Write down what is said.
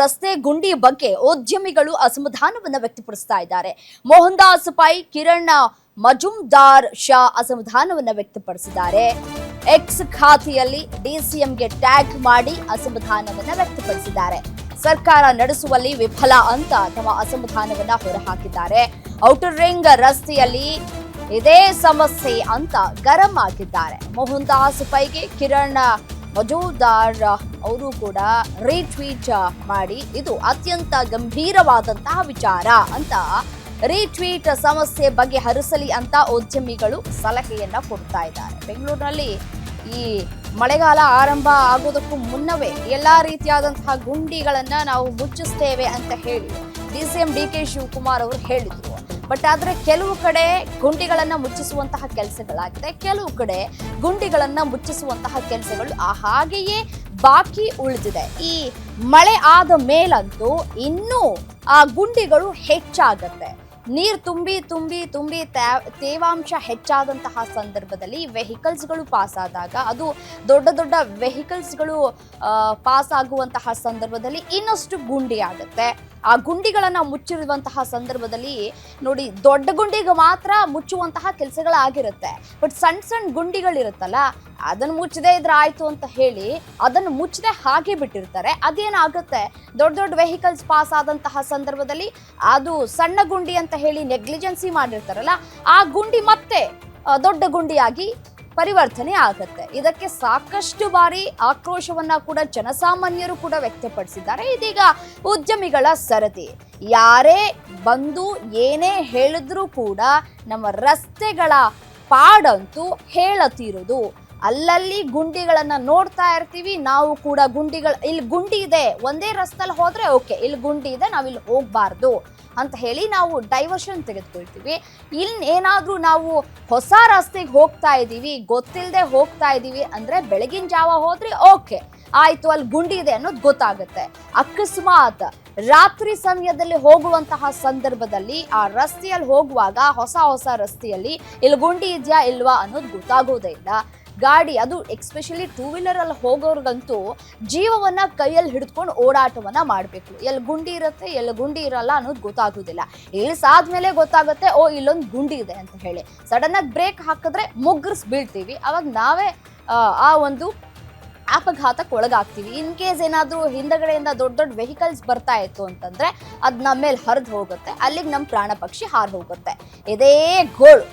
ರಸ್ತೆ ಗುಂಡಿ ಬಗ್ಗೆ ಉದ್ಯಮಿಗಳು ಅಸಮಾಧಾನವನ್ನು ವ್ಯಕ್ತಪಡಿಸ್ತಾ ಇದ್ದಾರೆ. ಮೋಹನ್ ದಾಸ್ ಪೈ ಕಿರಣ್ ಮಜುಮ್ದಾರ್ ಶಾ ಅಸಮಾಧಾನವನ್ನು ವ್ಯಕ್ತಪಡಿಸಿದ್ದಾರೆ. ಎಕ್ಸ್ ಖಾತೆಯಲ್ಲಿ ಡಿಸಿಎಂಗೆ ಟ್ಯಾಗ್ ಮಾಡಿ ಅಸಮಾಧಾನವನ್ನು ವ್ಯಕ್ತಪಡಿಸಿದ್ದಾರೆ. ಸರ್ಕಾರ ನಡೆಸುವಲ್ಲಿ ವಿಫಲ ಅಂತ ತಮ್ಮ ಅಸಮಾಧಾನವನ್ನ ಹೊರಹಾಕಿದ್ದಾರೆ. ಔಟರ್ ರಿಂಗ್ ರಸ್ತೆಯಲ್ಲಿ ಇದೇ ಸಮಸ್ಯೆ ಅಂತ ಗರಂ ಆಗಿದ್ದಾರೆ. ಮೋಹನ್ ದಾಸ್ ಪೈಗೆ ಕಿರಣ್ ಮಜುಮ್ದಾರ್ ಅವರು ಕೂಡ ರೀಟ್ವೀಟ್ ಮಾಡಿ ಇದು ಅತ್ಯಂತ ಗಂಭೀರವಾದಂತಹ ವಿಚಾರ ಅಂತ ರೀಟ್ವೀಟ್ ಸಮಸ್ಯೆ ಬಗೆಹರಿಸಲಿ ಅಂತ ಉದ್ಯಮಿಗಳು ಸಲಹೆಯನ್ನ ಕೊಡ್ತಾ ಇದ್ದಾರೆ. ಬೆಂಗಳೂರಿನಲ್ಲಿ ಈ ಮಳೆಗಾಲ ಆರಂಭ ಆಗೋದಕ್ಕೂ ಮುನ್ನವೇ ಎಲ್ಲಾ ರೀತಿಯಾದಂತಹ ಗುಂಡಿಗಳನ್ನ ನಾವು ಮುಚ್ಚಿಸ್ತೇವೆ ಅಂತ ಹೇಳಿ ಡಿಸಿಎಂ ಡಿ.ಕೆ. ಶಿವಕುಮಾರ್ ಅವರು ಹೇಳಿದ್ರು. ಬಟ್ ಆದ್ರೆ ಕೆಲವು ಕಡೆ ಗುಂಡಿಗಳನ್ನ ಮುಚ್ಚಿಸುವಂತಹ ಕೆಲಸಗಳಾಗಿದೆ, ಕೆಲವು ಕಡೆ ಗುಂಡಿಗಳನ್ನ ಮುಚ್ಚಿಸುವಂತಹ ಕೆಲಸಗಳು ಹಾಗೆಯೇ ಬಾಕಿ ಉಳಿದಿದೆ. ಈ ಮಳೆ ಆದ ಮೇಲಂತೂ ಇನ್ನೂ ಆ ಗುಂಡಿಗಳು ಹೆಚ್ಚಾಗತ್ತೆ. ನೀರು ತುಂಬಿ ತುಂಬಿ ತುಂಬಿ ತೇವಾಂಶ ಹೆಚ್ಚಾದಂತಹ ಸಂದರ್ಭದಲ್ಲಿ ವೆಹಿಕಲ್ಸ್ಗಳು ಪಾಸ್ ಆದಾಗ, ಅದು ದೊಡ್ಡ ದೊಡ್ಡ ವೆಹಿಕಲ್ಸ್ಗಳು ಪಾಸ್ ಆಗುವಂತಹ ಸಂದರ್ಭದಲ್ಲಿ ಇನ್ನಷ್ಟು ಗುಂಡಿ ಆಗುತ್ತೆ. ಆ ಗುಂಡಿಗಳನ್ನ ಮುಚ್ಚಿರುವಂತಹ ಸಂದರ್ಭದಲ್ಲಿ ನೋಡಿ, ದೊಡ್ಡ ಗುಂಡಿಗೆ ಮಾತ್ರ ಮುಚ್ಚುವಂತಹ ಕೆಲಸಗಳಾಗಿರುತ್ತೆ. ಬಟ್ ಸಣ್ಣ ಸಣ್ಣ ಗುಂಡಿಗಳಿರುತ್ತಲ್ಲ, ಅದನ್ನು ಮುಚ್ಚದೆ ಇದ್ರೆ ಆಯ್ತು ಅಂತ ಹೇಳಿ ಅದನ್ನು ಮುಚ್ಚದೆ ಹಾಗೆ ಬಿಟ್ಟಿರ್ತಾರೆ. ಅದೇನಾಗುತ್ತೆ, ದೊಡ್ಡ ದೊಡ್ಡ ವೆಹಿಕಲ್ಸ್ ಪಾಸ್ ಆದಂತಹ ಸಂದರ್ಭದಲ್ಲಿ ಅದು ಸಣ್ಣ ಗುಂಡಿ ಅಂತ ಹೇಳಿ ನೆಗ್ಲಿಜೆನ್ಸಿ ಮಾಡಿರ್ತಾರಲ್ಲ, ಆ ಗುಂಡಿ ಮತ್ತೆ ದೊಡ್ಡ ಗುಂಡಿಯಾಗಿ ಪರಿವರ್ತನೆ ಆಗುತ್ತೆ. ಇದಕ್ಕೆ ಸಾಕಷ್ಟು ಬಾರಿ ಆಕ್ರೋಶವನ್ನ ಕೂಡ ಜನಸಾಮಾನ್ಯರು ಕೂಡ ವ್ಯಕ್ತಪಡಿಸಿದ್ದಾರೆ. ಇದೀಗ ಉದ್ಯಮಿಗಳ ಸರದಿ. ಯಾರೇ ಬಂದು ಏನೇ ಹೇಳಿದ್ರೂ ಕೂಡ ನಮ್ಮ ರಸ್ತೆಗಳ ಪಾಡಂತೂ ಹೇಳತಿರೋದು. ಅಲ್ಲಲ್ಲಿ ಗುಂಡಿಗಳನ್ನ ನೋಡ್ತಾ ಇರ್ತೀವಿ ನಾವು ಕೂಡ. ಇಲ್ಲಿ ಗುಂಡಿ ಇದೆ, ಒಂದೇ ರಸ್ತೆಯಲ್ಲಿ ಹೋದ್ರೆ ಓಕೆ, ಇಲ್ಲಿ ಗುಂಡಿ ಇದೆ, ನಾವಿಲ್ಲಿ ಹೋಗ್ಬಾರ್ದು ಅಂತ ಹೇಳಿ ನಾವು ಡೈವರ್ಷನ್ ತೆಗೆದುಕೊಳ್ತೀವಿ. ಇಲ್ಲಿ ಏನಾದ್ರೂ ನಾವು ಹೊಸ ರಸ್ತೆಗೆ ಹೋಗ್ತಾ ಇದ್ದೀವಿ, ಗೊತ್ತಿಲ್ಲದೆ ಹೋಗ್ತಾ ಇದ್ದೀವಿ ಅಂದ್ರೆ ಬೆಳಗಿನ ಜಾವ ಹೋದ್ರೆ ಓಕೆ ಆಯ್ತು, ಅಲ್ಲಿ ಗುಂಡಿ ಇದೆ ಅನ್ನೋದು ಗೊತ್ತಾಗುತ್ತೆ. ಅಕಸ್ಮಾತ್ ರಾತ್ರಿ ಸಮಯದಲ್ಲಿ ಹೋಗುವಂತಹ ಸಂದರ್ಭದಲ್ಲಿ ಆ ರಸ್ತೆಯಲ್ಲಿ ಹೋಗುವಾಗ ಹೊಸ ರಸ್ತೆಯಲ್ಲಿ ಇಲ್ಲಿ ಗುಂಡಿ ಇದೆಯಾ ಇಲ್ವಾ ಅನ್ನೋದು ಗೊತ್ತಾಗೋದೇ ಇಲ್ಲ. ಗಾಡಿ, ಅದು ಎಕ್ಸ್ಪೆಷಲಿ ಟೂ ವೀಲರ್ ಅಲ್ಲಿ ಹೋಗೋರ್ಗಂತೂ ಜೀವವನ್ನ ಕೈಯಲ್ಲಿ ಹಿಡಿದುಕೊಂಡು ಓಡಾಟವನ್ನ ಮಾಡಬೇಕು. ಎಲ್ಲಿ ಗುಂಡಿ ಇರುತ್ತೆ ಎಲ್ಲಿ ಗುಂಡಿ ಇರಲ್ಲ ಅನ್ನೋದು ಗೊತ್ತಾಗೋದಿಲ್ಲ. ಇಳಿಸಾದ್ಮೇಲೆ ಗೊತ್ತಾಗುತ್ತೆ ಓ ಇಲ್ಲೊಂದು ಗುಂಡಿ ಇದೆ ಅಂತ ಹೇಳಿ. ಸಡನ್ ಆಗಿ ಬ್ರೇಕ್ ಹಾಕಿದ್ರೆ ಮುಗ್ಗರ್ಸ್ ಬೀಳ್ತೀವಿ. ಅವಾಗ ನಾವೇ ಆ ಒಂದು ಅಪಘಾತಕ್ಕೆ ಒಳಗಾಗ್ತೀವಿ. ಇನ್ ಕೇಸ್ ಏನಾದರೂ ಹಿಂದಗಡೆಯಿಂದ ದೊಡ್ಡ ದೊಡ್ಡ ವೆಹಿಕಲ್ಸ್ ಬರ್ತಾ ಇತ್ತು ಅಂತಂದ್ರೆ ಅದು ನಮ್ಮ ಮೇಲೆ ಹರಿದು ಹೋಗುತ್ತೆ, ಅಲ್ಲಿಗೆ ನಮ್ಮ ಪ್ರಾಣ ಪಕ್ಷಿ ಹಾರು ಹೋಗುತ್ತೆ. ಇದೇ ಗೋಳು